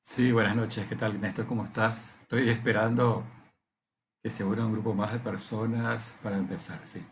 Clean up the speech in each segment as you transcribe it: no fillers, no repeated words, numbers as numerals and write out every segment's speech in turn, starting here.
Sí, buenas noches. ¿Qué tal, Néstor? ¿Cómo estás? Estoy esperando que se una un grupo más de personas para empezar, sí.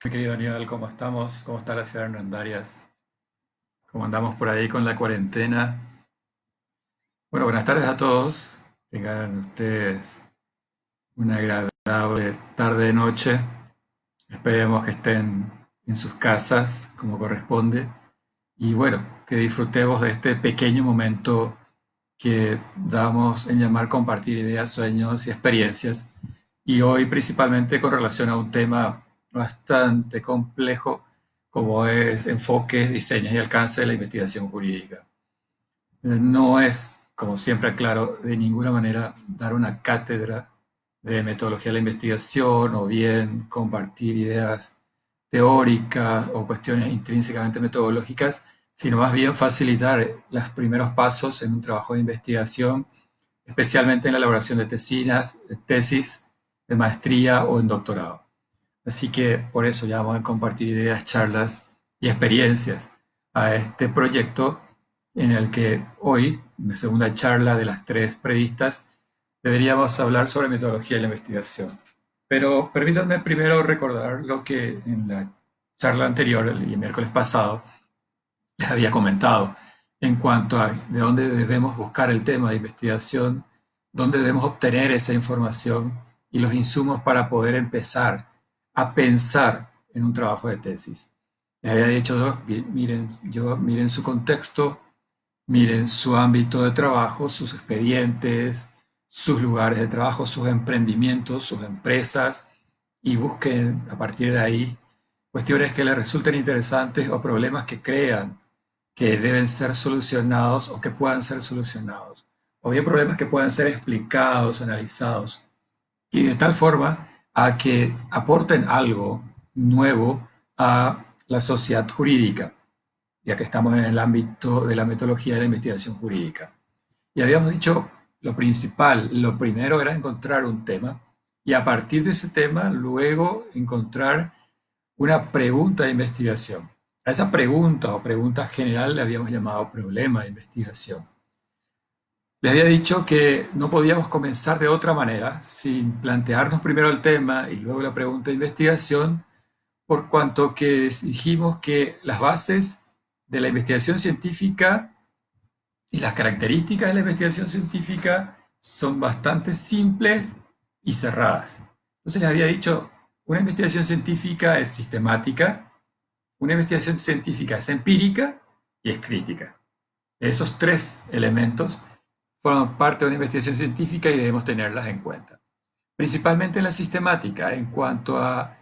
Mi querido Aníbal, ¿cómo estamos? ¿Cómo está la ciudad de Hernandarias? ¿Cómo andamos por ahí con la cuarentena? Bueno, buenas tardes a todos. Tengan ustedes una agradable tarde-noche. Esperemos que estén en sus casas como corresponde. Y bueno, que disfrutemos de este pequeño momento que damos en llamar compartir ideas, sueños y experiencias. Y hoy principalmente con relación a un tema bastante complejo como es enfoques, diseños y alcance de la investigación jurídica. No es, como siempre aclaro, de ninguna manera dar una cátedra de metodología de la investigación o bien compartir ideas teóricas o cuestiones intrínsecamente metodológicas, sino más bien facilitar los primeros pasos en un trabajo de investigación, especialmente en la elaboración de tesinas, de tesis, de maestría o en doctorado. Así que por eso ya vamos a compartir ideas, charlas y experiencias a este proyecto en el que hoy, en la segunda charla de las tres previstas, deberíamos hablar sobre metodología de la investigación. Pero permítanme primero recordar lo que en la charla anterior, el miércoles pasado, les había comentado en cuanto a de dónde debemos buscar el tema de investigación, dónde debemos obtener esa información y los insumos para poder empezar a pensar en un trabajo de tesis. Les había dicho, miren su contexto, miren su ámbito de trabajo, sus expedientes, sus lugares de trabajo, sus emprendimientos, sus empresas, y busquen a partir de ahí cuestiones que les resulten interesantes o problemas que crean que deben ser solucionados o que puedan ser solucionados, o bien problemas que puedan ser explicados, analizados, y de tal forma a que aporten algo nuevo a la sociedad jurídica, ya que estamos en el ámbito de la metodología de la investigación jurídica. Y habíamos dicho lo principal, lo primero era encontrar un tema y a partir de ese tema luego encontrar una pregunta de investigación. A esa pregunta o pregunta general le habíamos llamado problema de investigación. Les había dicho que no podíamos comenzar de otra manera sin plantearnos primero el tema y luego la pregunta de investigación, por cuanto que dijimos que las bases de la investigación científica y las características de la investigación científica son bastante simples y cerradas. Entonces les había dicho, una investigación científica es sistemática, una investigación científica es empírica y es crítica. Esos tres elementos forman parte de una investigación científica y debemos tenerlas en cuenta. Principalmente en la sistemática, en cuanto a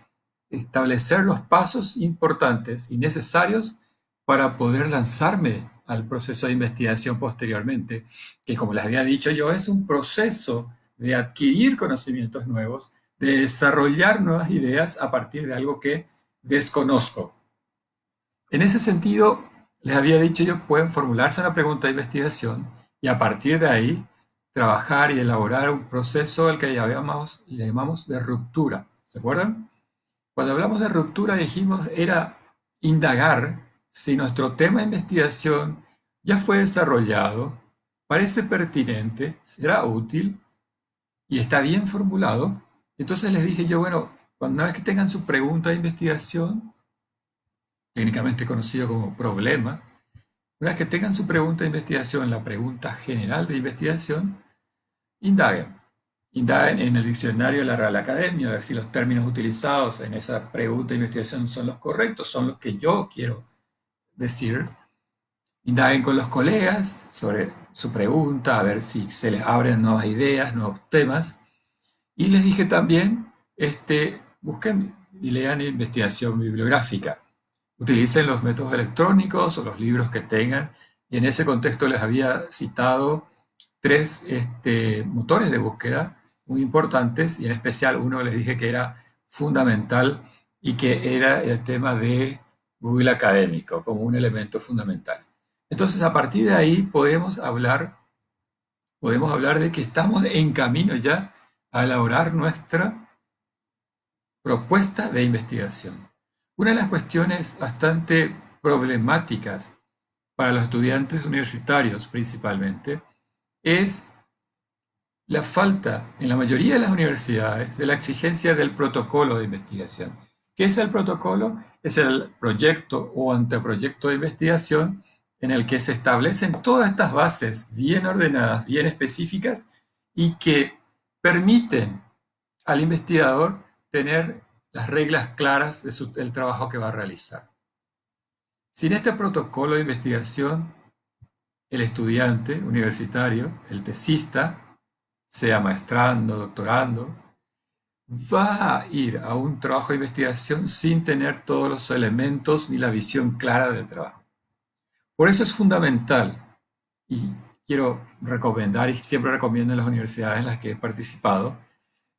establecer los pasos importantes y necesarios para poder lanzarme al proceso de investigación posteriormente, que como les había dicho yo, es un proceso de adquirir conocimientos nuevos, de desarrollar nuevas ideas a partir de algo que desconozco. En ese sentido, les había dicho yo, pueden formularse una pregunta de investigación y a partir de ahí trabajar y elaborar un proceso al que le llamamos de ruptura. ¿Se acuerdan? Cuando hablamos de ruptura dijimos era indagar si nuestro tema de investigación ya fue desarrollado, parece pertinente, será útil y está bien formulado. Entonces les dije yo, bueno, una vez que tengan su pregunta de investigación, técnicamente conocido como problema, una vez que tengan su pregunta de investigación, la pregunta general de investigación, indaguen. Indaguen en el diccionario de la Real Academia, a ver si los términos utilizados en esa pregunta de investigación son los correctos, son los que yo quiero decir. Indaguen con los colegas sobre su pregunta, a ver si se les abren nuevas ideas, nuevos temas. Y les dije también, busquen y lean investigación bibliográfica. Utilicen los métodos electrónicos o los libros que tengan. Y en ese contexto les había citado tres motores de búsqueda muy importantes y en especial uno les dije que era fundamental y que era el tema de Google Académico como un elemento fundamental. Entonces, a partir de ahí podemos hablar de que estamos en camino ya a elaborar nuestra propuesta de investigación. Una de las cuestiones bastante problemáticas para los estudiantes universitarios principalmente es la falta en la mayoría de las universidades de la exigencia del protocolo de investigación. ¿Qué es el protocolo? Es el proyecto o anteproyecto de investigación en el que se establecen todas estas bases bien ordenadas, bien específicas y que permiten al investigador tener las reglas claras del trabajo que va a realizar. Sin este protocolo de investigación, el estudiante universitario, el tesista, sea maestrando, doctorando, va a ir a un trabajo de investigación sin tener todos los elementos ni la visión clara del trabajo. Por eso es fundamental, y quiero recomendar, y siempre recomiendo en las universidades en las que he participado,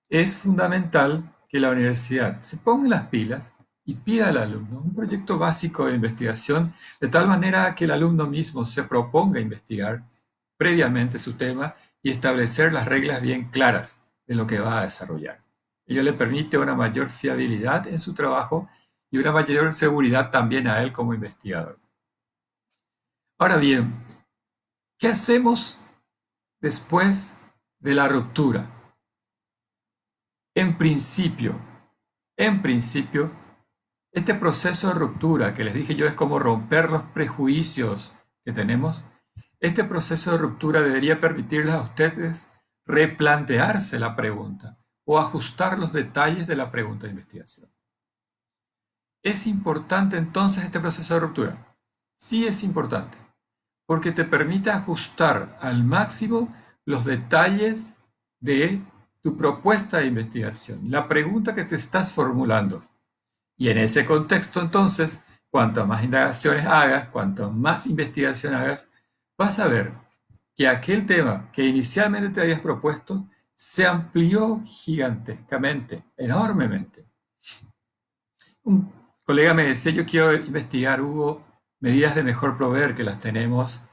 es fundamental que la universidad se ponga las pilas y pida al alumno un proyecto básico de investigación de tal manera que el alumno mismo se proponga investigar previamente su tema y establecer las reglas bien claras de lo que va a desarrollar. Ello le permite una mayor fiabilidad en su trabajo y una mayor seguridad también a él como investigador. Ahora bien, ¿qué hacemos después de la ruptura? En principio, en principio, este proceso de ruptura que les dije yo es como romper los prejuicios que tenemos. Este proceso de ruptura debería permitirles a ustedes replantearse la pregunta o ajustar los detalles de la pregunta de investigación. ¿Es importante entonces este proceso de ruptura? Sí es importante, porque te permite ajustar al máximo los detalles de tu propuesta de investigación, la pregunta que te estás formulando. Y en ese contexto, entonces, cuanto más indagaciones hagas, cuanto más investigación hagas, vas a ver que aquel tema que inicialmente te habías propuesto se amplió gigantescamente, enormemente. Un colega me decía, yo quiero investigar, Hugo, medidas de mejor proveer que las tenemos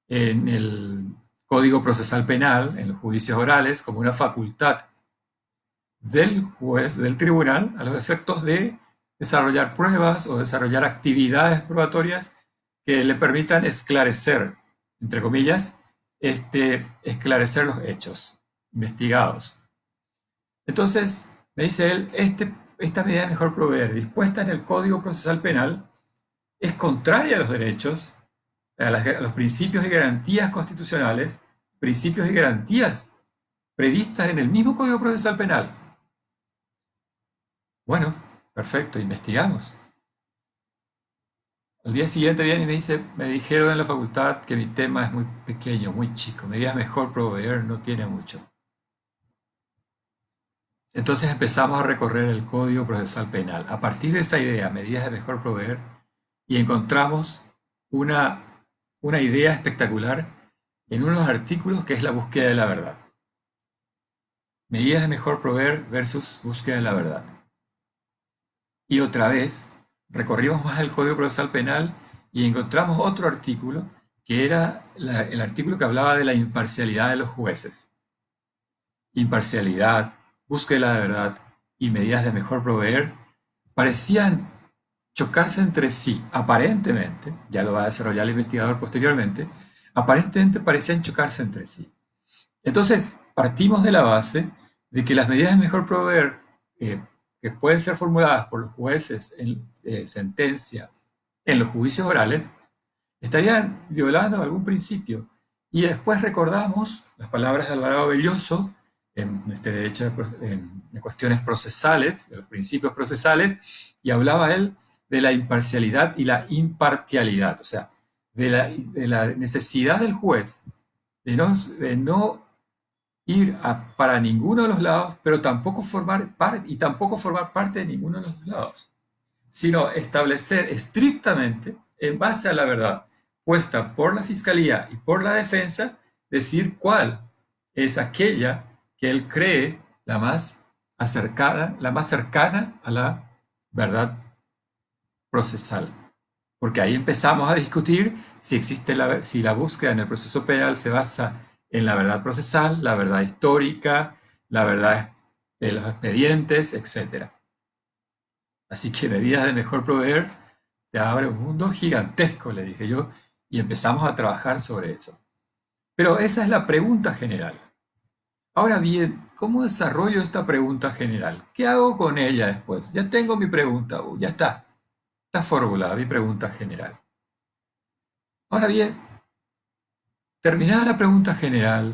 en el Código Procesal Penal, en los juicios orales, como una facultad del juez, del tribunal, a los efectos de desarrollar pruebas o desarrollar actividades probatorias que le permitan esclarecer, entre comillas, esclarecer los hechos investigados. Entonces, me dice él, esta medida de mejor proveer dispuesta en el Código Procesal Penal es contraria a los derechos, a los principios y garantías constitucionales, principios y garantías previstas en el mismo Código Procesal Penal. Bueno, perfecto, investigamos. Al día siguiente viene y me dice, me dijeron en la facultad que mi tema es muy pequeño, muy chico, medidas mejor proveer no tiene mucho. Entonces empezamos a recorrer el Código Procesal Penal. A partir de esa idea, medidas de mejor proveer, y encontramos una idea espectacular en uno de los artículos que es la búsqueda de la verdad. Medidas de mejor proveer versus búsqueda de la verdad. Y otra vez, recorrimos más el Código Procesal Penal y encontramos otro artículo que era el artículo que hablaba de la imparcialidad de los jueces. Imparcialidad, búsqueda de la verdad y medidas de mejor proveer parecían chocarse entre sí, aparentemente, ya lo va a desarrollar el investigador posteriormente, aparentemente parecían chocarse entre sí. Entonces, partimos de la base de que las medidas de mejor proveer que pueden ser formuladas por los jueces en sentencia en los juicios orales estarían violando algún principio. Y después recordamos las palabras de Alvarado Belloso en este derecho en cuestiones procesales, de los principios procesales, y hablaba él de la imparcialidad y la impartialidad, o sea, de la necesidad del juez de no ir para ninguno de los lados, pero tampoco formar parte de ninguno de los dos lados, sino establecer estrictamente, en base a la verdad puesta por la fiscalía y por la defensa, decir cuál es aquella que él cree la más acercada, la más cercana a la verdad procesal. Porque ahí empezamos a discutir si existe si la búsqueda en el proceso penal se basa en la verdad procesal, la verdad histórica, la verdad de los expedientes, etc. Así que medidas de mejor proveer te abre un mundo gigantesco, le dije yo, y empezamos a trabajar sobre eso. Pero esa es la pregunta general. Ahora bien, ¿cómo desarrollo esta pregunta general? ¿Qué hago con ella después? Ya tengo mi pregunta, ya está. Está formulada mi pregunta general. Ahora bien, terminada la pregunta general,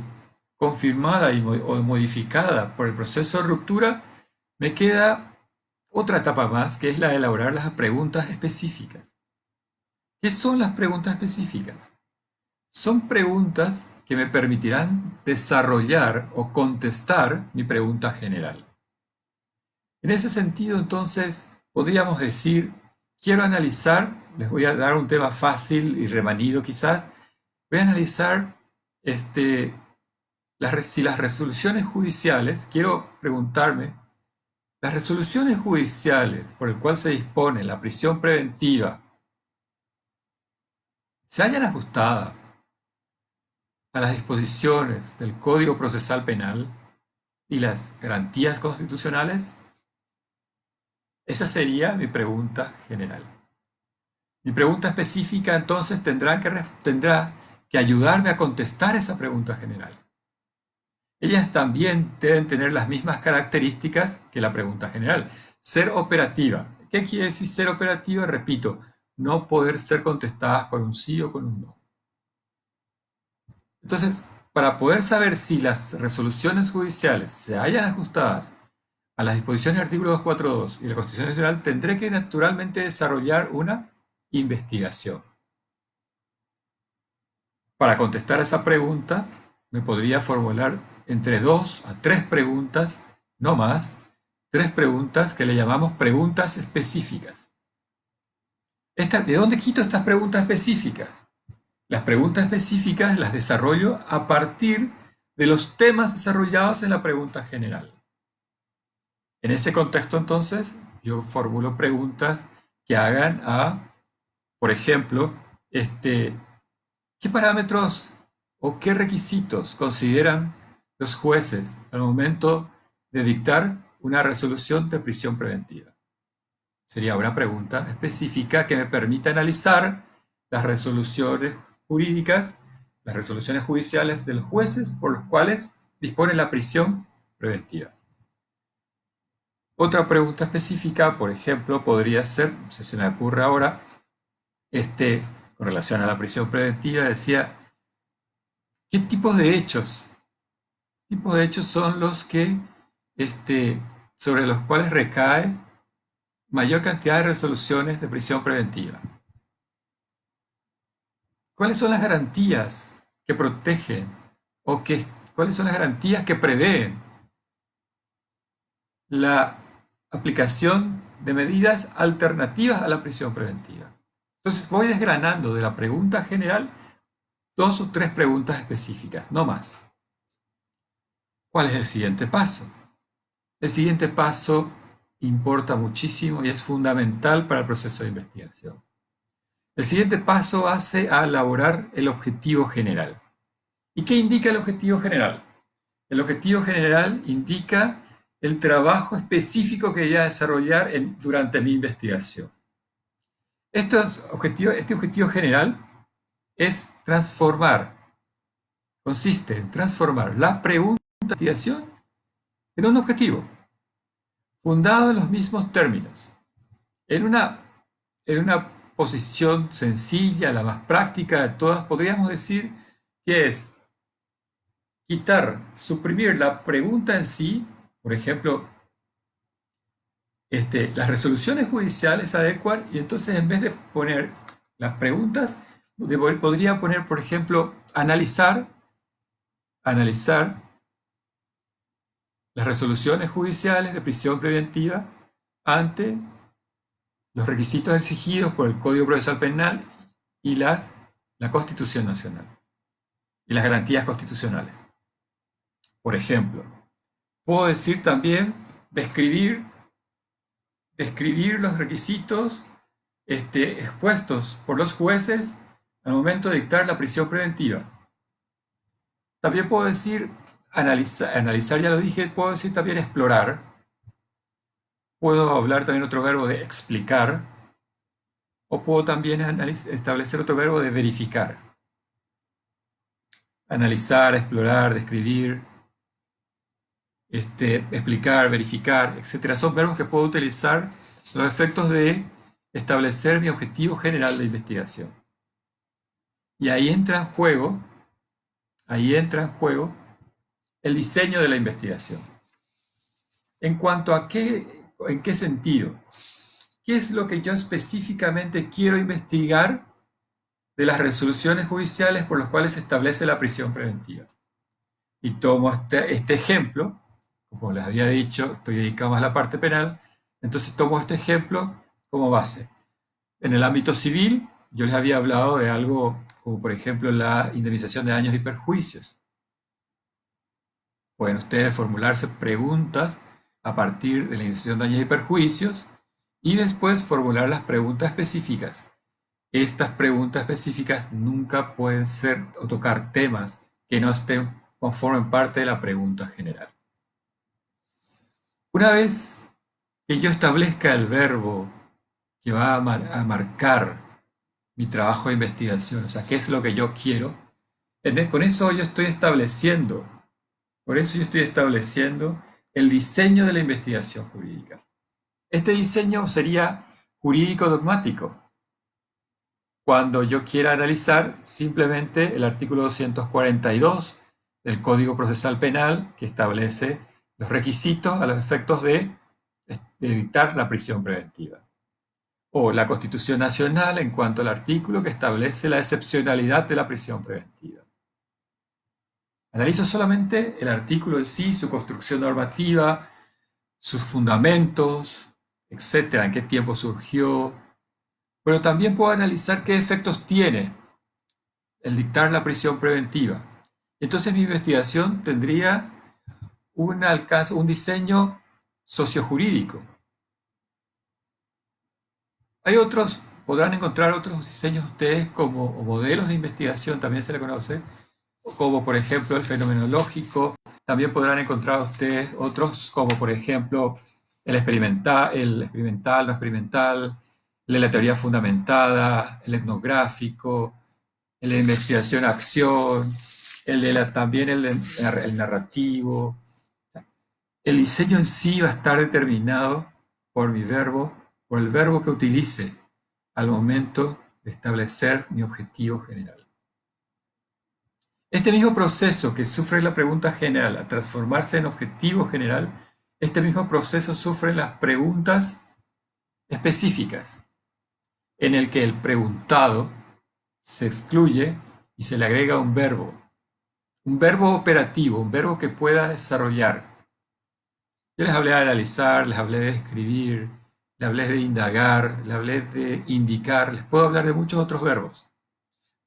confirmada o modificada por el proceso de ruptura, me queda otra etapa más, que es la de elaborar las preguntas específicas. ¿Qué son las preguntas específicas? Son preguntas que me permitirán desarrollar o contestar mi pregunta general. En ese sentido, entonces, podríamos decir, quiero analizar, les voy a dar un tema fácil y remanido quizás, voy a analizar si las resoluciones judiciales, quiero preguntarme, las resoluciones judiciales por el cual se dispone la prisión preventiva, ¿se hayan ajustado a las disposiciones del Código Procesal Penal y las garantías constitucionales? Esa sería mi pregunta general. Mi pregunta específica entonces tendrá que ayudarme a contestar esa pregunta general. Ellas también deben tener las mismas características que la pregunta general. Ser operativa. ¿Qué quiere decir ser operativa? Repito, no poder ser contestadas con un sí o con un no. Entonces, para poder saber si las resoluciones judiciales se hayan ajustadas a las disposiciones del artículo 242 y la Constitución Nacional, tendré que naturalmente desarrollar una investigación. Para contestar esa pregunta, me podría formular entre 2 a 3 preguntas, no más, 3 preguntas que le llamamos preguntas específicas. ¿De dónde quito estas preguntas específicas? Las preguntas específicas las desarrollo a partir de los temas desarrollados en la pregunta general. En ese contexto, entonces, yo formulo preguntas que hagan por ejemplo, ¿qué parámetros o qué requisitos consideran los jueces al momento de dictar una resolución de prisión preventiva? Sería una pregunta específica que me permita analizar las resoluciones jurídicas, las resoluciones judiciales de los jueces por los cuales dispone la prisión preventiva. Otra pregunta específica, por ejemplo, podría ser, si se me ocurre ahora, con relación a la prisión preventiva, decía, ¿qué tipos de hechos? ¿Qué tipos de hechos son los que, sobre los cuales recae mayor cantidad de resoluciones de prisión preventiva? ¿Cuáles son las garantías que protegen o cuáles son las garantías que prevén la aplicación de medidas alternativas a la prisión preventiva? Entonces voy desgranando de la pregunta general 2 o 3 preguntas específicas, no más. ¿Cuál es el siguiente paso? El siguiente paso importa muchísimo y es fundamental para el proceso de investigación. El siguiente paso hace a elaborar el objetivo general. ¿Y qué indica el objetivo general? El objetivo general indica el trabajo específico que voy a desarrollar durante mi investigación. Este objetivo general es consiste en transformar la pregunta de investigación en un objetivo, fundado en los mismos términos, en una posición sencilla, la más práctica de todas, podríamos decir que es suprimir la pregunta en sí. Por ejemplo, las resoluciones judiciales se adecuan y entonces en vez de poner las preguntas, podría poner, por ejemplo, analizar las resoluciones judiciales de prisión preventiva ante los requisitos exigidos por el Código Procesal Penal y la Constitución Nacional y las garantías constitucionales. Por ejemplo, puedo decir también describir los requisitos expuestos por los jueces al momento de dictar la prisión preventiva. También puedo decir analizar, ya lo dije, puedo decir también explorar, puedo hablar también otro verbo de explicar, o puedo también establecer otro verbo de verificar. Analizar, explorar, describir, explicar, verificar, etcétera. Son verbos que puedo utilizar los efectos de establecer mi objetivo general de investigación. Y ahí entra en juego el diseño de la investigación. En cuanto a en qué sentido, qué es lo que yo específicamente quiero investigar de las resoluciones judiciales por las cuales se establece la prisión preventiva. Y tomo este ejemplo, como les había dicho, estoy dedicado más a la parte penal, entonces tomo este ejemplo como base. En el ámbito civil, yo les había hablado de algo como por ejemplo la indemnización de daños y perjuicios. Pueden ustedes formularse preguntas a partir de la indemnización de daños y perjuicios y después formular las preguntas específicas. Estas preguntas específicas nunca pueden ser o tocar temas que no formen parte de la pregunta general. Una vez que yo establezca el verbo que va a marcar mi trabajo de investigación, o sea, qué es lo que yo quiero, con eso yo estoy estableciendo, por eso yo estoy estableciendo el diseño de la investigación jurídica. Este diseño sería jurídico dogmático. Cuando yo quiera analizar simplemente el artículo 242 del Código Procesal Penal que establece los requisitos a los efectos de dictar la prisión preventiva. O la Constitución Nacional en cuanto al artículo que establece la excepcionalidad de la prisión preventiva. Analizo solamente el artículo en sí, su construcción normativa, sus fundamentos, etcétera, en qué tiempo surgió, pero también puedo analizar qué efectos tiene el dictar la prisión preventiva. Entonces mi investigación tendría un diseño sociojurídico. Podrán encontrar otros diseños ustedes como modelos de investigación, también se le conoce, como por ejemplo el fenomenológico. También podrán encontrar ustedes otros como por ejemplo el experimental, no experimental, el de la teoría fundamentada, el etnográfico, el de investigación-acción, también el narrativo. El diseño en sí va a estar determinado por por el verbo que utilice al momento de establecer mi objetivo general. Este mismo proceso que sufre la pregunta general a transformarse en objetivo general, este mismo proceso sufre las preguntas específicas, en el que el preguntado se excluye y se le agrega un verbo operativo, un verbo que pueda desarrollar. Yo les hablé de analizar, les hablé de escribir, les hablé de indagar, les hablé de indicar, les puedo hablar de muchos otros verbos.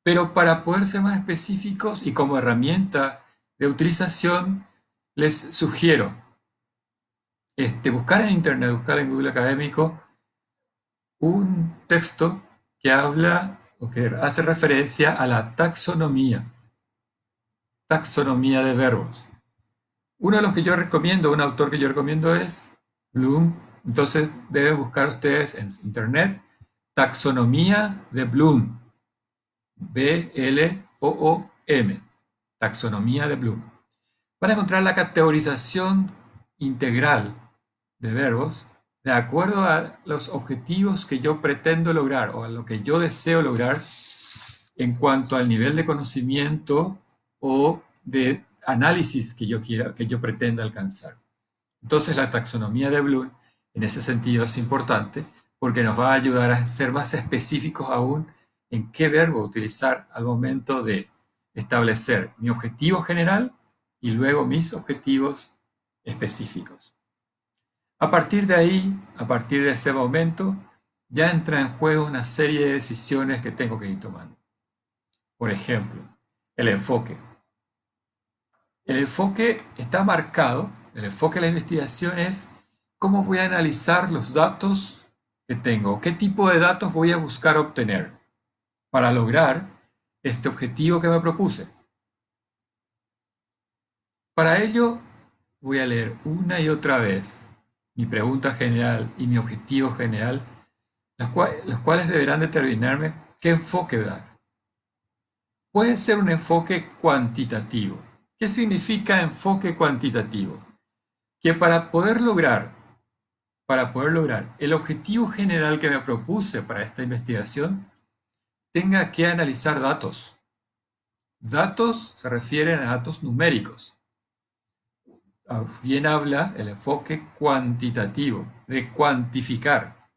Pero para poder ser más específicos y como herramienta de utilización, les sugiero buscar en Internet, buscar en Google Académico, un texto que habla o que hace referencia a la taxonomía de verbos. Uno de los que yo recomiendo, un autor que yo recomiendo es Bloom. Entonces deben buscar ustedes en Internet taxonomía de Bloom. B-L-O-O-M. Taxonomía de Bloom. Van a encontrar la categorización integral de verbos de acuerdo a los objetivos que yo pretendo lograr o a lo que yo deseo lograr en cuanto al nivel de conocimiento o de análisis que yo pretenda alcanzar. Entonces la taxonomía de Bloom en ese sentido es importante porque nos va a ayudar a ser más específicos aún en qué verbo utilizar al momento de establecer mi objetivo general y luego mis objetivos específicos. A partir de ahí, a partir de ese momento, ya entra en juego una serie de decisiones que tengo que ir tomando. Por ejemplo, el enfoque. El enfoque está marcado, el enfoque de la investigación es ¿Cómo voy a analizar los datos que tengo? ¿Qué tipo de datos voy a buscar obtener para lograr este objetivo que me propuse? Para ello, voy a leer una y otra vez mi pregunta general y mi objetivo general, los cuales deberán determinarme qué enfoque dar. Puede ser un enfoque cuantitativo. ¿Qué significa enfoque cuantitativo? Que para poder lograr el objetivo general que me propuse para esta investigación, tenga que analizar datos. Datos se refieren a datos numéricos. Bien habla el enfoque cuantitativo, de cuantificar.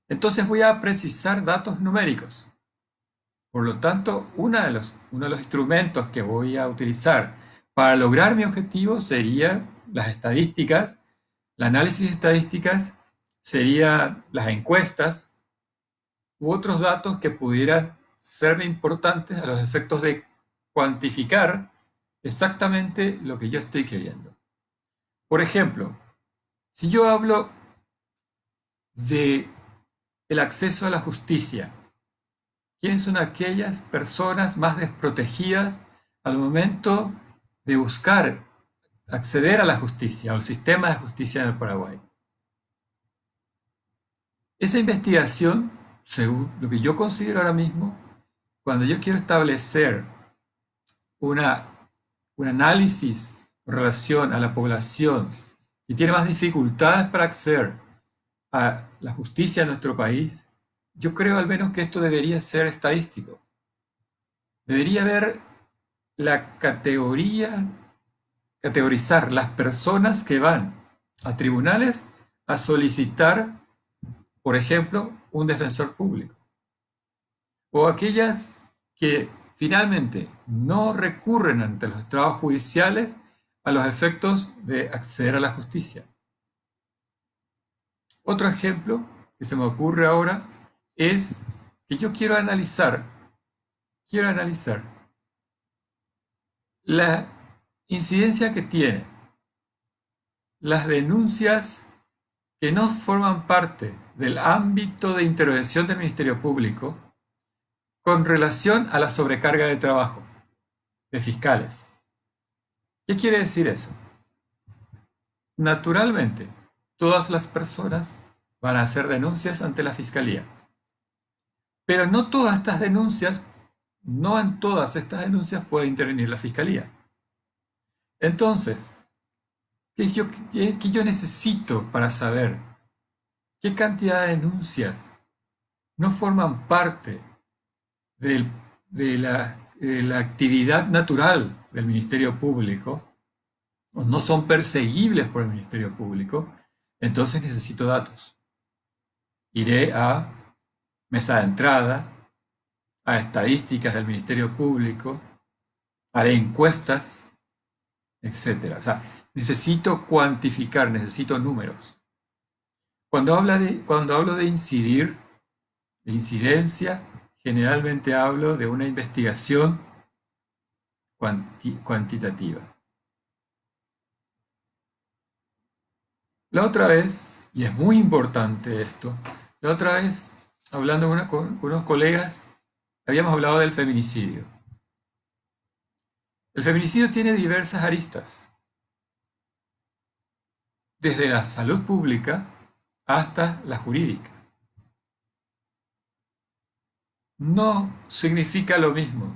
Entonces voy a precisar datos numéricos. Por lo tanto, uno de los instrumentos que voy a utilizar para lograr mi objetivo sería las estadísticas, el análisis de estadísticas, serían las encuestas u otros datos que pudieran serme importantes a los efectos de cuantificar exactamente lo que yo estoy queriendo. Por ejemplo, si yo hablo de el acceso a la justicia, ¿quiénes son aquellas personas más desprotegidas al momento de buscar acceder a la justicia, al sistema de justicia en el Paraguay? Esa investigación, según lo que yo considero ahora mismo, cuando yo quiero establecer una, un análisis con relación a la población que tiene más dificultades para acceder a la justicia en nuestro país, yo creo al menos que esto debería ser estadístico. Debería haber la categorizar las personas que van a tribunales a solicitar, por ejemplo, un defensor público. O aquellas que finalmente no recurren ante los trabajos judiciales a los efectos de acceder a la justicia. Otro ejemplo que se me ocurre ahora es que yo quiero analizar la incidencia que tiene las denuncias que no forman parte del ámbito de intervención del Ministerio Público con relación a la sobrecarga de trabajo de fiscales. ¿Qué quiere decir eso? Naturalmente, todas las personas van a hacer denuncias ante la Fiscalía, pero no en todas estas denuncias puede intervenir la Fiscalía. Entonces, ¿qué yo necesito para saber qué cantidad de denuncias no forman parte del- de la actividad natural del Ministerio Público o no son perseguibles por el Ministerio Público? Entonces necesito datos. Iré a mesa de entrada, a estadísticas del Ministerio Público, haré encuestas, etcétera. O sea, necesito cuantificar, necesito números. Cuando hablo de incidir, de incidencia, generalmente hablo de una investigación cuantitativa. La otra vez, y es muy importante esto, la otra vez, hablando con unos colegas, habíamos hablado del feminicidio. El feminicidio tiene diversas aristas, desde la salud pública hasta la jurídica. No significa lo mismo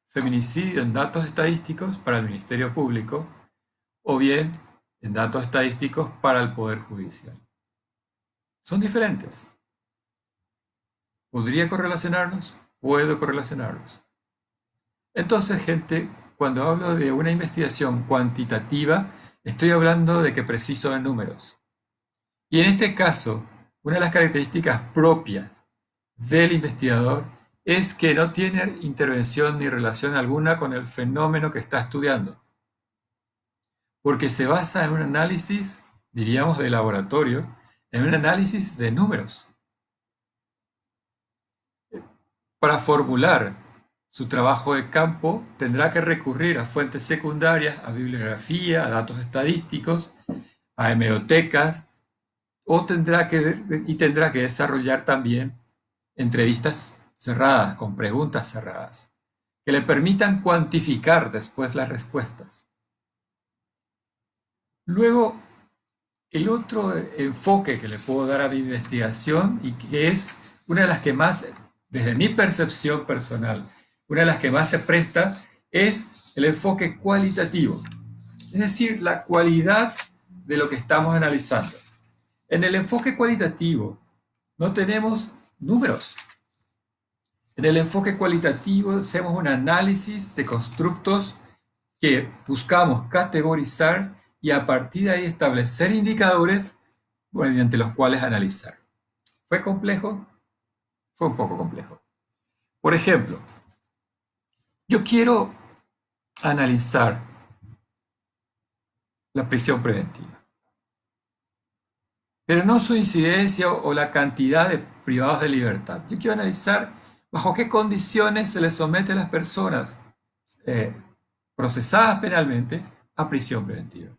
feminicidio en datos estadísticos para el Ministerio Público o bien en datos estadísticos para el Poder Judicial. Son diferentes. ¿Podría correlacionarlos? Puedo correlacionarlos. Entonces, gente, cuando hablo de una investigación cuantitativa, estoy hablando de que preciso de números. Y en este caso, una de las características propias del investigador es que no tiene intervención ni relación alguna con el fenómeno que está estudiando, porque se basa en un análisis, diríamos, de laboratorio, en un análisis de números. Para formular su trabajo de campo tendrá que recurrir a fuentes secundarias, a bibliografía, a datos estadísticos, a hemerotecas, tendrá que desarrollar también entrevistas cerradas, con preguntas cerradas, que le permitan cuantificar después las respuestas. Luego, el otro enfoque que le puedo dar a mi investigación, y que es una de las que más, desde mi percepción personal, una de las que más se presta, es el enfoque cualitativo. Es decir, la cualidad de lo que estamos analizando. En el enfoque cualitativo no tenemos números. En el enfoque cualitativo hacemos un análisis de constructos que buscamos categorizar y a partir de ahí establecer indicadores mediante los cuales analizar. ¿Fue complejo? Fue un poco complejo. Por ejemplo, yo quiero analizar la prisión preventiva, pero no su incidencia o la cantidad de privados de libertad. Yo quiero analizar bajo qué condiciones se les somete a las personas eh, procesadas penalmente a prisión preventiva.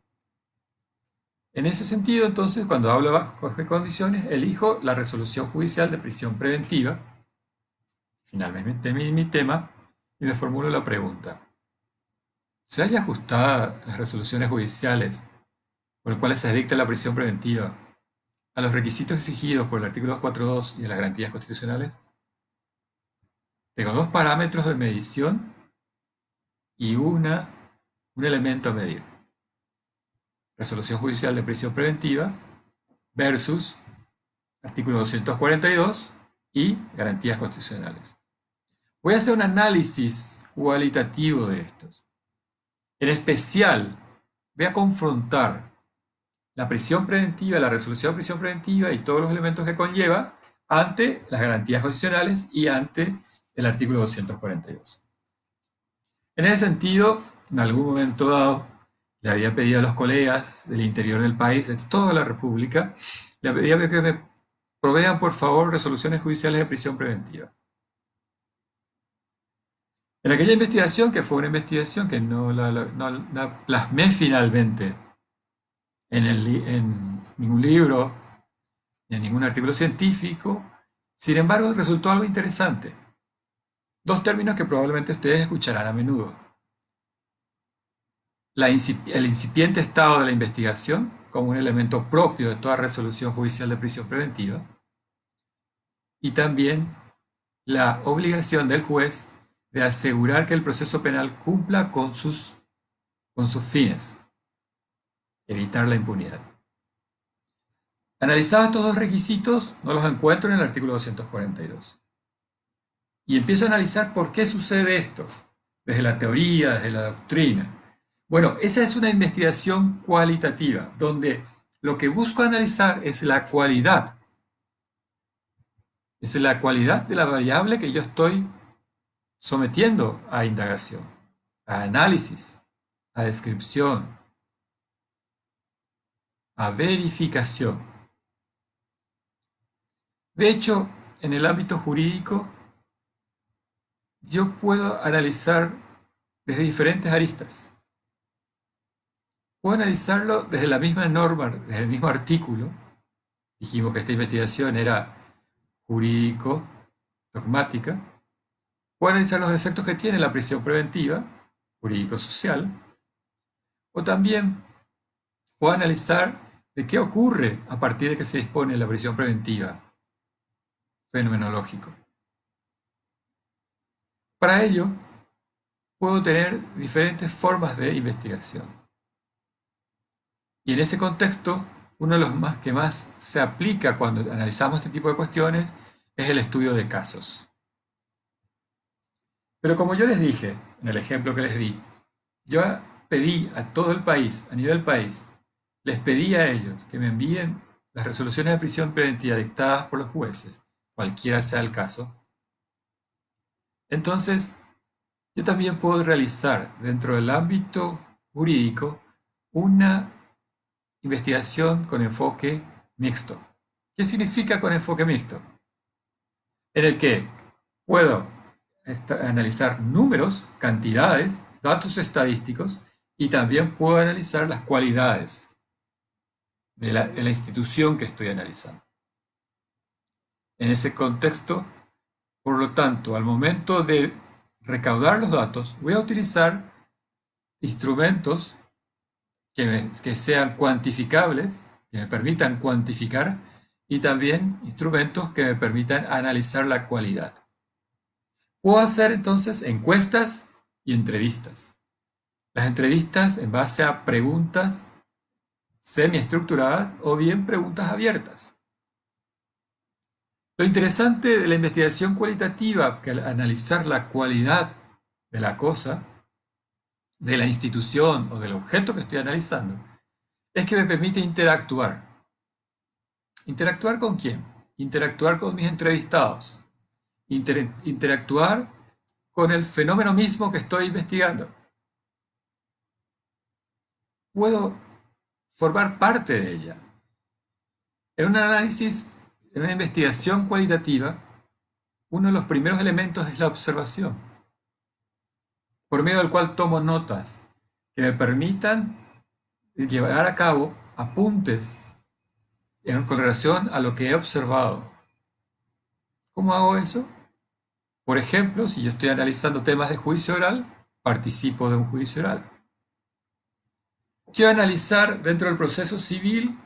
En ese sentido, entonces, cuando hablo bajo qué condiciones, elijo la resolución judicial de prisión preventiva, finalmente mi tema, y me formulo la pregunta. ¿Se haya ajustado las resoluciones judiciales por las cuales se dicta la prisión preventiva a los requisitos exigidos por el artículo 242 y de las garantías constitucionales? Tengo dos parámetros de medición y un elemento a medir. Resolución judicial de prisión preventiva versus artículo 242 y garantías constitucionales. Voy a hacer un análisis cualitativo de estos. En especial, voy a confrontar la prisión preventiva, la resolución de prisión preventiva y todos los elementos que conlleva ante las garantías constitucionales y ante el artículo 242. En ese sentido, en algún momento dado, le había pedido a los colegas del interior del país, de toda la República, le pedía que me provean, por favor, resoluciones judiciales de prisión preventiva. En aquella investigación, que fue una investigación que no la plasmé finalmente en ningún libro, ni en ningún artículo científico, sin embargo, resultó algo interesante. Dos términos que probablemente ustedes escucharán a menudo. El incipiente estado de la investigación, como un elemento propio de toda resolución judicial de prisión preventiva, y también la obligación del juez de asegurar que el proceso penal cumpla con sus fines, evitar la impunidad. Analizados estos dos requisitos, no los encuentro en el artículo 242. Y empiezo a analizar por qué sucede esto, desde la teoría, desde la doctrina. Bueno, esa es una investigación cualitativa, donde lo que busco analizar es la cualidad. Es la cualidad de la variable que yo estoy sometiendo a indagación, a análisis, a descripción, a verificación. De hecho, en el ámbito jurídico, yo puedo analizar desde diferentes aristas. Puedo analizarlo desde la misma norma, desde el mismo artículo. Dijimos que esta investigación era jurídico, dogmática. Puedo analizar los efectos que tiene la prisión preventiva, jurídico-social. O también puedo analizar de qué ocurre a partir de que se dispone la prisión preventiva, fenomenológico. Para ello, puedo tener diferentes formas de investigación. Y en ese contexto, uno de los que más se aplica cuando analizamos este tipo de cuestiones es el estudio de casos. Pero como yo les dije, en el ejemplo que les di, yo pedí a todo el país, a nivel país, les pedí a ellos que me envíen las resoluciones de prisión preventiva dictadas por los jueces, cualquiera sea el caso. Entonces, yo también puedo realizar dentro del ámbito jurídico una investigación con enfoque mixto. ¿Qué significa con enfoque mixto? En el que puedo analizar números, cantidades, datos estadísticos y también puedo analizar las cualidades. de la institución que estoy analizando. En ese contexto, por lo tanto, al momento de recaudar los datos, voy a utilizar instrumentos que sean cuantificables, que me permitan cuantificar, y también instrumentos que me permitan analizar la cualidad. Puedo hacer entonces encuestas y entrevistas. Las entrevistas en base a preguntas semiestructuradas o bien preguntas abiertas. Lo interesante de la investigación cualitativa, que al analizar la cualidad de la cosa, de la institución o del objeto que estoy analizando, es que me permite interactuar. ¿Interactuar con quién? Interactuar con mis entrevistados. Interactuar con el fenómeno mismo que estoy investigando. Puedo formar parte de ella. En un análisis, en una investigación cualitativa, uno de los primeros elementos es la observación, por medio del cual tomo notas que me permitan llevar a cabo apuntes con relación a lo que he observado. ¿Cómo hago eso? Por ejemplo, si yo estoy analizando temas de juicio oral, participo de un juicio oral. Quiero analizar dentro del proceso civil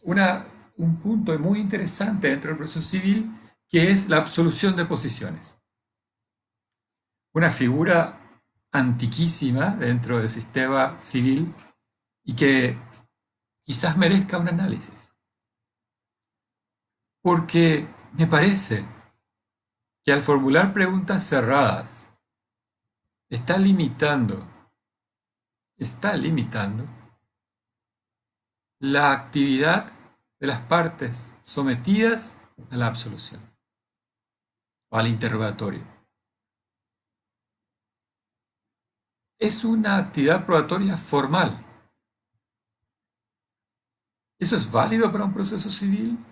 un punto muy interesante dentro del proceso civil, que es la absolución de posiciones. Una figura antiquísima dentro del sistema civil y que quizás merezca un análisis. Porque me parece que al formular preguntas cerradas está limitando la actividad de las partes sometidas a la absolución o al interrogatorio. Es una actividad probatoria formal. ¿Eso es válido para un proceso civil?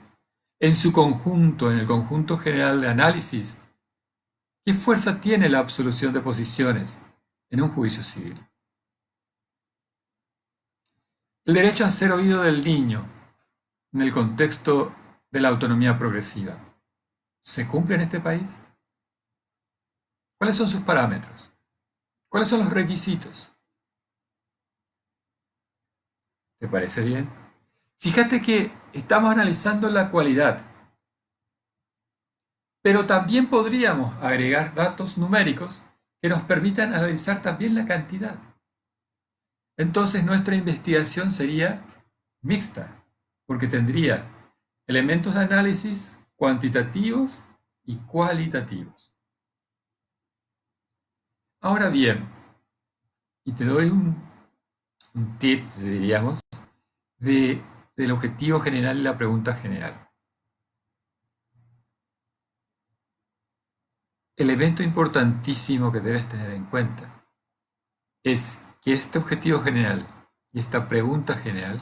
En su conjunto, en el conjunto general de análisis, ¿qué fuerza tiene la absolución de posiciones en un juicio civil? El derecho a ser oído del niño en el contexto de la autonomía progresiva, ¿se cumple en este país? ¿Cuáles son sus parámetros? ¿Cuáles son los requisitos? ¿Te parece bien? Fíjate que estamos analizando la cualidad, pero también podríamos agregar datos numéricos que nos permitan analizar también la cantidad. Entonces nuestra investigación sería mixta, porque tendría elementos de análisis cuantitativos y cualitativos. Ahora bien, y te doy un tip, diríamos, del objetivo general y la pregunta general. Elemento importantísimo que debes tener en cuenta es que este objetivo general y esta pregunta general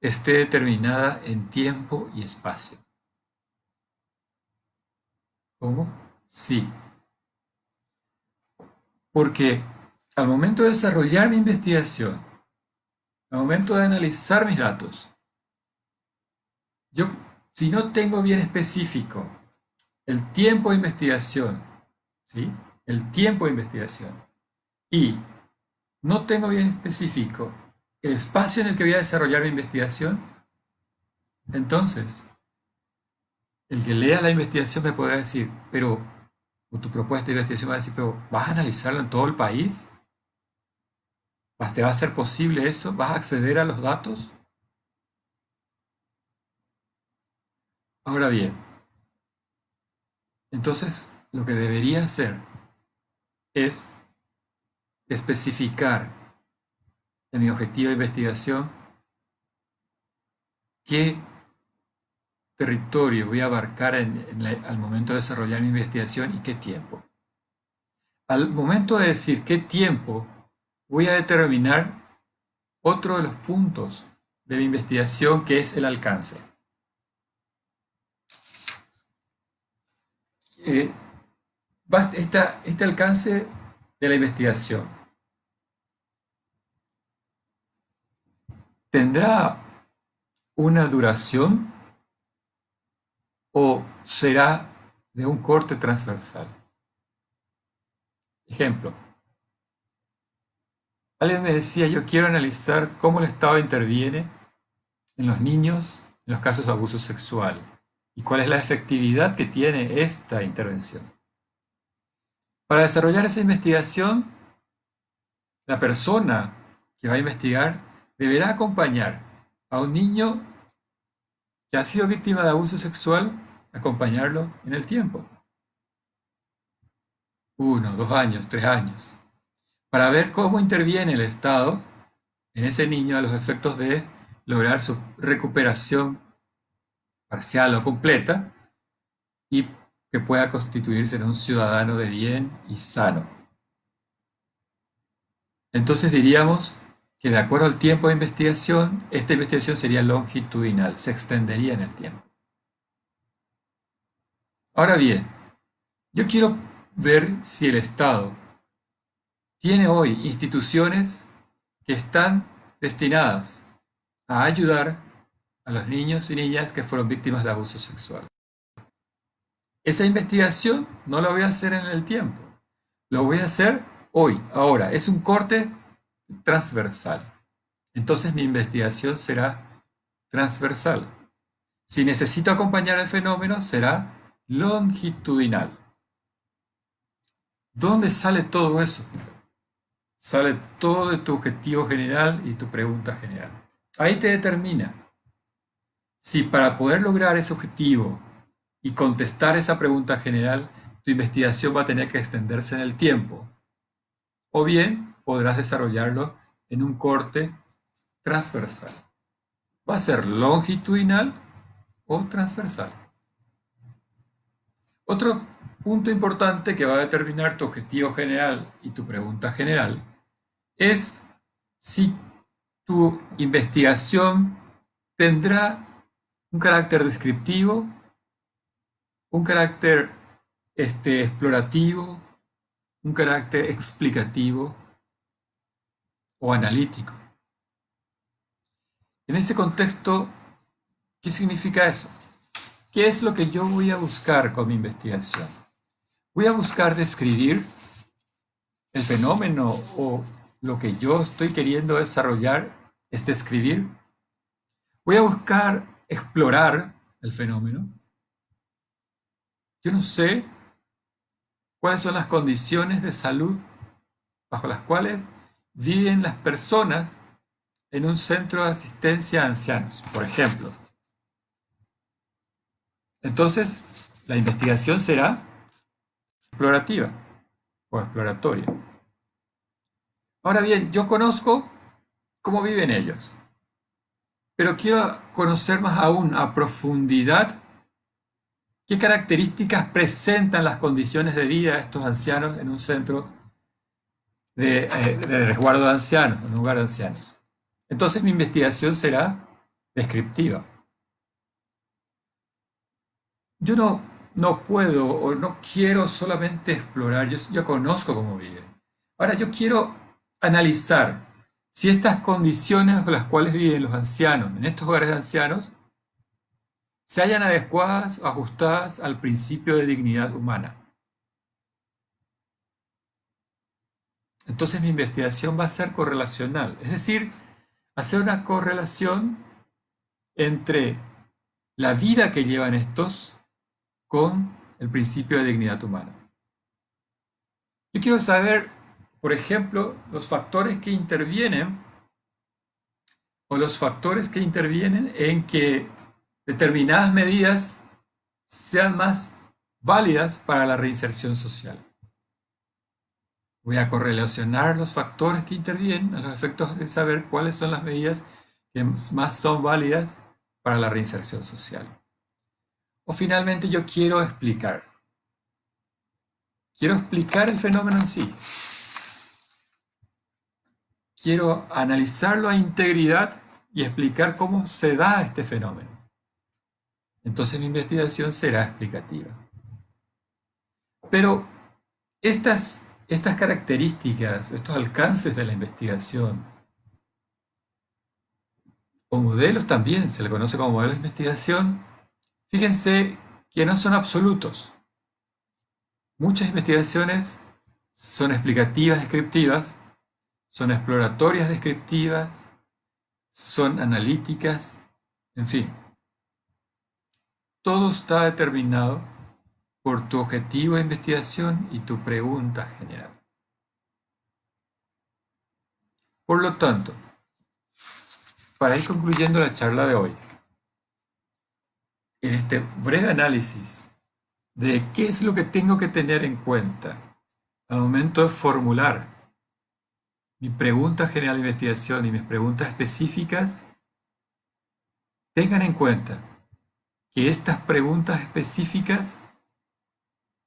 esté determinada en tiempo y espacio. ¿Cómo? Sí, porque al momento de desarrollar mi investigación, al momento de analizar mis datos, yo, si no tengo bien específico el tiempo de investigación, ¿sí? El tiempo de investigación, y no tengo bien específico el espacio en el que voy a desarrollar mi investigación, entonces el que lea la investigación me podrá decir, pero, o tu propuesta de investigación va a decir, pero ¿vas a analizarlo en todo el país? ¿Te va a ser posible eso? ¿Vas a acceder a los datos? Ahora bien, entonces lo que debería hacer es especificar en mi objetivo de investigación qué territorio voy a abarcar al momento de desarrollar mi investigación y qué tiempo. Al momento de decir qué tiempo, voy a determinar otro de los puntos de mi investigación, que es el alcance. Eh, este alcance de la investigación tendrá una duración o será de un corte transversal? Ejemplo, alguien me decía, yo quiero analizar cómo el Estado interviene en los niños en los casos de abuso sexual y cuál es la efectividad que tiene esta intervención. Para desarrollar esa investigación, la persona que va a investigar deberá acompañar a un niño que ha sido víctima de abuso sexual, acompañarlo en el tiempo. 1, 2 años, 3 años. Para ver cómo interviene el Estado en ese niño a los efectos de lograr su recuperación parcial o completa y que pueda constituirse en un ciudadano de bien y sano. Entonces diríamos que de acuerdo al tiempo de investigación, esta investigación sería longitudinal, se extendería en el tiempo. Ahora bien, yo quiero ver si el Estado tiene hoy instituciones que están destinadas a ayudar a los niños y niñas que fueron víctimas de abuso sexual. Esa investigación no la voy a hacer en el tiempo, lo voy a hacer hoy, ahora. Es un corte transversal. Entonces mi investigación será transversal. Si necesito acompañar el fenómeno, será longitudinal. ¿Dónde sale todo eso? Sale todo de tu objetivo general y tu pregunta general. Ahí te determina si para poder lograr ese objetivo y contestar esa pregunta general, tu investigación va a tener que extenderse en el tiempo. O bien podrás desarrollarlo en un corte transversal. ¿Va a ser longitudinal o transversal? Otro punto importante que va a determinar tu objetivo general y tu pregunta general es si tu investigación tendrá un carácter descriptivo, un carácter explorativo, un carácter explicativo o analítico. En ese contexto, ¿qué significa eso? ¿Qué es lo que yo voy a buscar con mi investigación? Voy a buscar describir el fenómeno o lo que yo estoy queriendo desarrollar es describir. Voy a buscar explorar el fenómeno. Yo no sé cuáles son las condiciones de salud bajo las cuales viven las personas en un centro de asistencia a ancianos, por ejemplo. Entonces, la investigación será explorativa o exploratoria. Ahora bien, yo conozco cómo viven ellos, pero quiero conocer más aún a profundidad qué características presentan las condiciones de vida de estos ancianos en un centro de resguardo de ancianos, en un lugar de ancianos. Entonces mi investigación será descriptiva. Yo no puedo o no quiero solamente explorar, yo conozco cómo viven. Ahora yo quiero analizar si estas condiciones con las cuales viven los ancianos en estos hogares de ancianos se hallan adecuadas o ajustadas al principio de dignidad humana. Entonces mi investigación va a ser correlacional, es decir, hacer una correlación entre la vida que llevan estos con el principio de dignidad humana. Yo quiero saber, por ejemplo, los factores que intervienen o los factores que intervienen en que determinadas medidas sean más válidas para la reinserción social. Voy a correlacionar los factores que intervienen a los efectos de saber cuáles son las medidas que más son válidas para la reinserción social. O finalmente yo quiero explicar. Quiero explicar el fenómeno en sí. Quiero analizarlo a integridad y explicar cómo se da este fenómeno. Entonces mi investigación será explicativa. Pero estas características, estos alcances de la investigación, o modelos también, se le conoce como modelos de investigación, fíjense que no son absolutos. Muchas investigaciones son explicativas, descriptivas, son exploratorias, descriptivas, son analíticas, en fin, todo está determinado por tu objetivo de investigación y tu pregunta general. Por lo tanto, para ir concluyendo la charla de hoy, en este breve análisis de qué es lo que tengo que tener en cuenta al momento de formular mi pregunta general de investigación y mis preguntas específicas, tengan en cuenta que estas preguntas específicas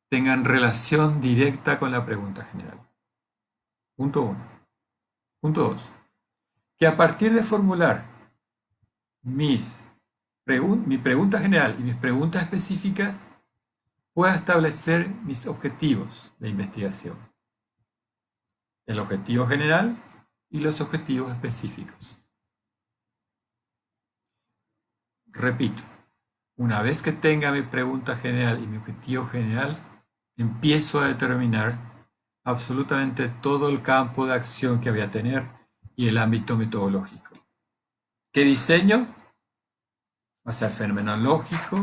tengan relación directa con la pregunta general. Punto 1. Punto 2. Que a partir de formular mi pregunta general y mis preguntas específicas, pueda establecer mis objetivos de investigación. El objetivo general y los objetivos específicos. Repito, una vez que tenga mi pregunta general y mi objetivo general, empiezo a determinar absolutamente todo el campo de acción que voy a tener y el ámbito metodológico. ¿Qué diseño? Va a ser fenomenológico,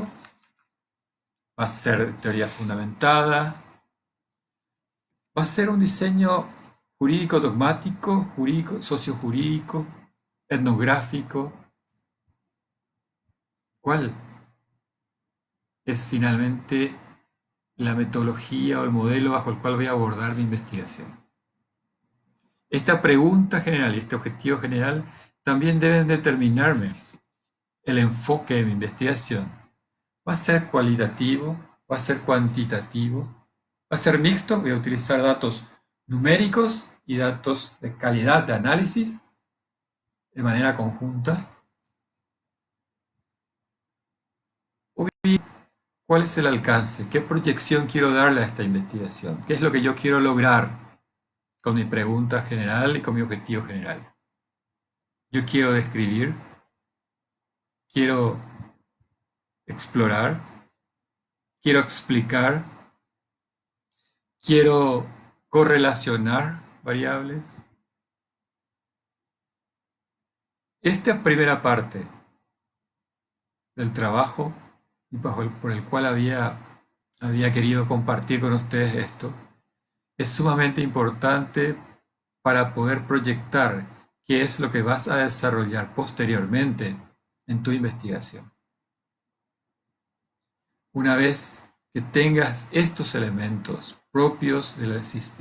va a ser teoría fundamentada, va a ser un diseño jurídico dogmático, jurídico, sociojurídico, etnográfico. ¿Cuál es finalmente la metodología o el modelo bajo el cual voy a abordar mi investigación? Esta pregunta general y este objetivo general también deben determinarme el enfoque de mi investigación. ¿Va a ser cualitativo? ¿Va a ser cuantitativo? ¿Va a ser mixto? Voy a utilizar datos numéricos y datos de calidad de análisis de manera conjunta. ¿O bien, cuál es el alcance? ¿Qué proyección quiero darle a esta investigación? ¿Qué es lo que yo quiero lograr con mi pregunta general y con mi objetivo general? Yo quiero describir, quiero explorar, quiero explicar, quiero correlacionar variables. Esta primera parte del trabajo y por el cual había querido compartir con ustedes esto, es sumamente importante para poder proyectar qué es lo que vas a desarrollar posteriormente en tu investigación. Una vez que tengas estos elementos propios de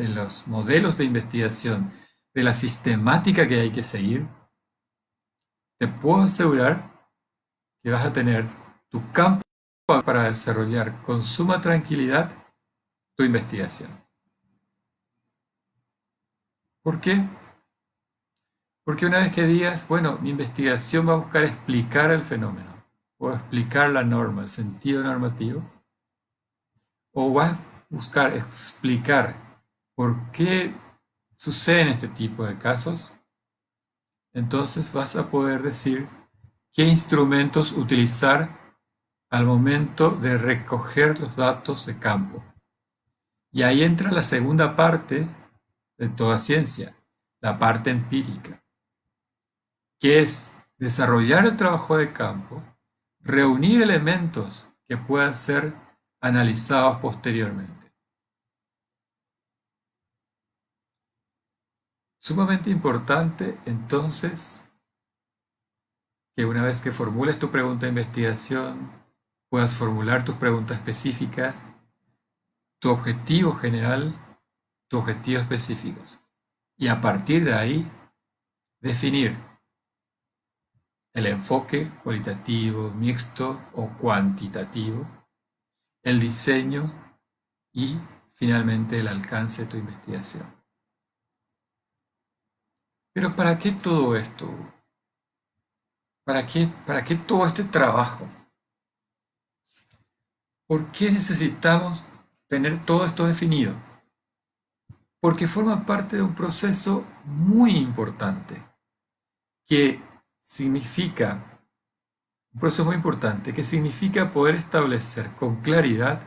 los modelos de investigación, de la sistemática que hay que seguir, te puedo asegurar que vas a tener tu campo para desarrollar con suma tranquilidad tu investigación. ¿Por qué? Porque una vez que digas, bueno, mi investigación va a buscar explicar el fenómeno, o explicar la norma, el sentido normativo, o va a buscar explicar por qué suceden este tipo de casos, entonces vas a poder decir qué instrumentos utilizar al momento de recoger los datos de campo. Y ahí entra la segunda parte de toda ciencia, la parte empírica, que es desarrollar el trabajo de campo, reunir elementos que puedan ser analizados posteriormente. Sumamente importante, entonces, que una vez que formules tu pregunta de investigación, puedas formular tus preguntas específicas, tu objetivo general, tu objetivo específicos. Y a partir de ahí, definir el enfoque cualitativo, mixto o cuantitativo, el diseño y finalmente el alcance de tu investigación. Pero ¿para qué todo esto? ¿Para qué todo este trabajo? ¿Por qué necesitamos tener todo esto definido? Porque forma parte de un proceso muy importante que significa, un proceso muy importante, que significa poder establecer con claridad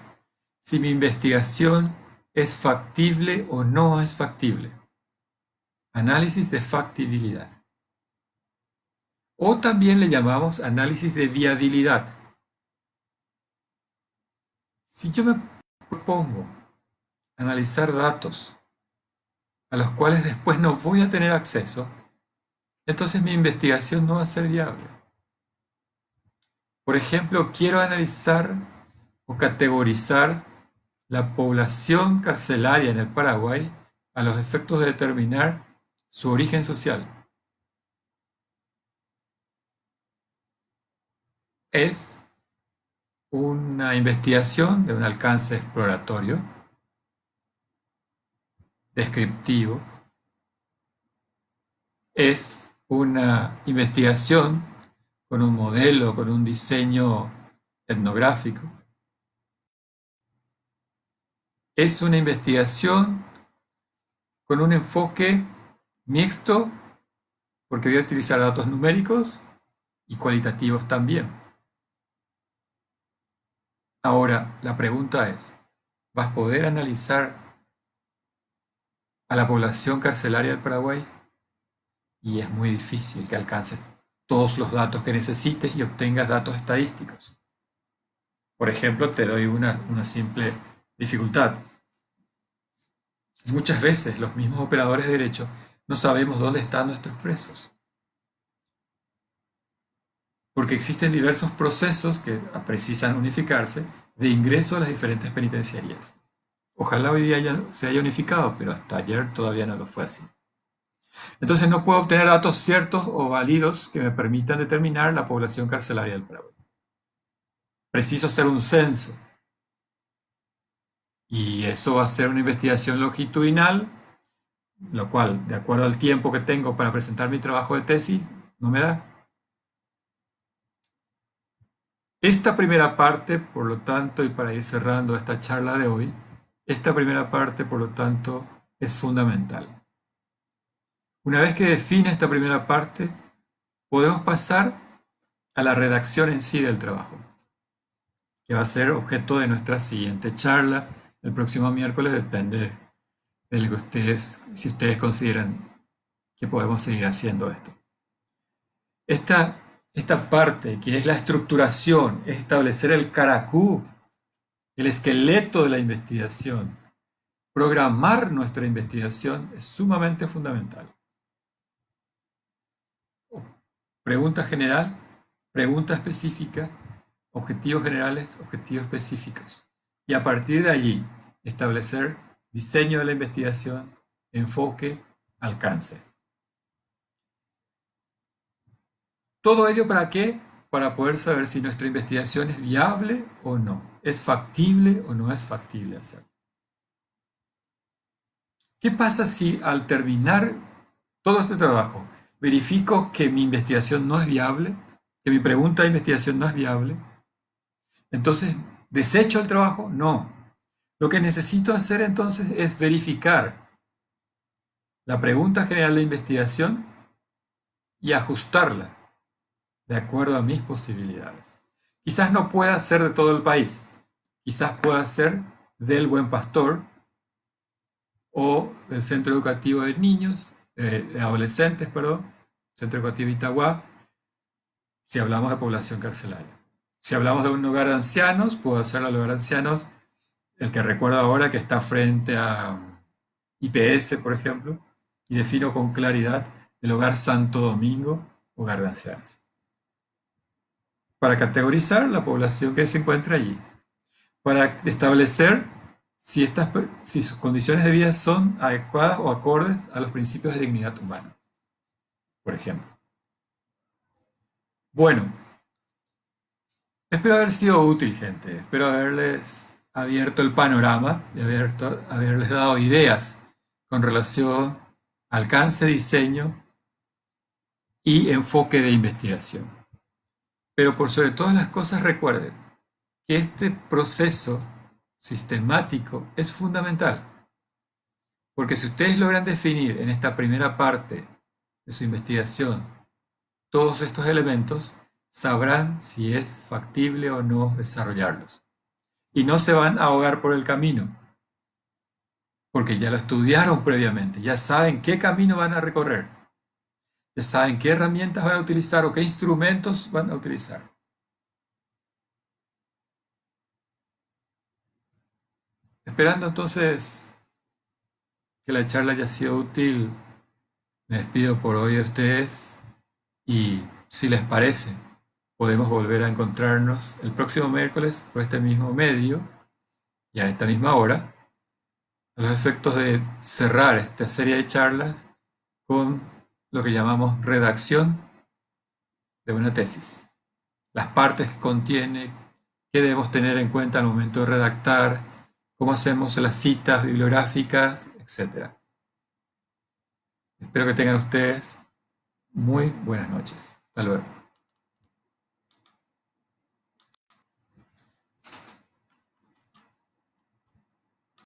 si mi investigación es factible o no es factible. Análisis de factibilidad. O también le llamamos análisis de viabilidad. Si yo me propongo analizar datos a los cuales después no voy a tener acceso, entonces mi investigación no va a ser viable. Por ejemplo, quiero analizar o categorizar la población carcelaria en el Paraguay a los efectos de determinar su origen social. Es una investigación de un alcance exploratorio, descriptivo. Es una investigación con un modelo, con un diseño etnográfico. Es una investigación con un enfoque mixto, porque voy a utilizar datos numéricos y cualitativos también. Ahora, la pregunta es, ¿vas a poder analizar a la población carcelaria del Paraguay? Y es muy difícil que alcances todos los datos que necesites y obtengas datos estadísticos. Por ejemplo, te doy una simple dificultad. Muchas veces los mismos operadores de derecho no sabemos dónde están nuestros presos, porque existen diversos procesos que precisan unificarse de ingreso a las diferentes penitenciarías. Ojalá hoy día ya se haya unificado, pero hasta ayer todavía no lo fue así. Entonces no puedo obtener datos ciertos o válidos que me permitan determinar la población carcelaria del Paraguay. Preciso hacer un censo, y eso va a ser una investigación longitudinal, lo cual, de acuerdo al tiempo que tengo para presentar mi trabajo de tesis, no me da. Esta primera parte, por lo tanto, y para ir cerrando esta charla de hoy, esta primera parte, por lo tanto, es fundamental. Una vez que define esta primera parte, podemos pasar a la redacción en sí del trabajo, que va a ser objeto de nuestra siguiente charla el próximo miércoles, depende de lo que si ustedes consideran que podemos seguir haciendo esto. Esta parte, que es la estructuración, es establecer el caracú, el esqueleto de la investigación, programar nuestra investigación es sumamente fundamental. Pregunta general, pregunta específica, objetivos generales, objetivos específicos. Y a partir de allí, establecer diseño de la investigación, enfoque, alcance. ¿Todo ello para qué? Para poder saber si nuestra investigación es viable o no, es factible o no es factible hacerlo. ¿Qué pasa si al terminar todo este trabajo verifico que mi investigación no es viable, que mi pregunta de investigación no es viable? Entonces, ¿desecho el trabajo? No. Lo que necesito hacer entonces es verificar la pregunta general de investigación y ajustarla de acuerdo a mis posibilidades. Quizás no pueda ser de todo el país, quizás pueda ser del Buen Pastor o del Centro Educativo de Niños, de Adolescentes, perdón, Centro Educativo Itagua, si hablamos de población carcelaria. Si hablamos de un hogar de ancianos, puedo hacer al hogar de ancianos, el que recuerdo ahora que está frente a IPS, por ejemplo, y defino con claridad el hogar Santo Domingo, hogar de ancianos, para categorizar la población que se encuentra allí, para establecer si sus condiciones de vida son adecuadas o acordes a los principios de dignidad humana, por ejemplo. Bueno, espero haber sido útil, gente. Espero haberles abierto el panorama y haberles dado ideas con relación a alcance, diseño y enfoque de investigación. Pero por sobre todas las cosas recuerden que este proceso sistemático es fundamental. Porque si ustedes logran definir en esta primera parte de su investigación todos estos elementos, sabrán si es factible o no desarrollarlos. Y no se van a ahogar por el camino, porque ya lo estudiaron previamente, ya saben qué camino van a recorrer, ya saben qué herramientas van a utilizar o qué instrumentos van a utilizar. Esperando entonces que la charla haya sido útil, me despido por hoy de ustedes y si les parece, podemos volver a encontrarnos el próximo miércoles por este mismo medio y a esta misma hora, a los efectos de cerrar esta serie de charlas con lo que llamamos redacción de una tesis. Las partes que contiene, qué debemos tener en cuenta al momento de redactar, cómo hacemos las citas bibliográficas, etc. Espero que tengan ustedes muy buenas noches. Hasta luego.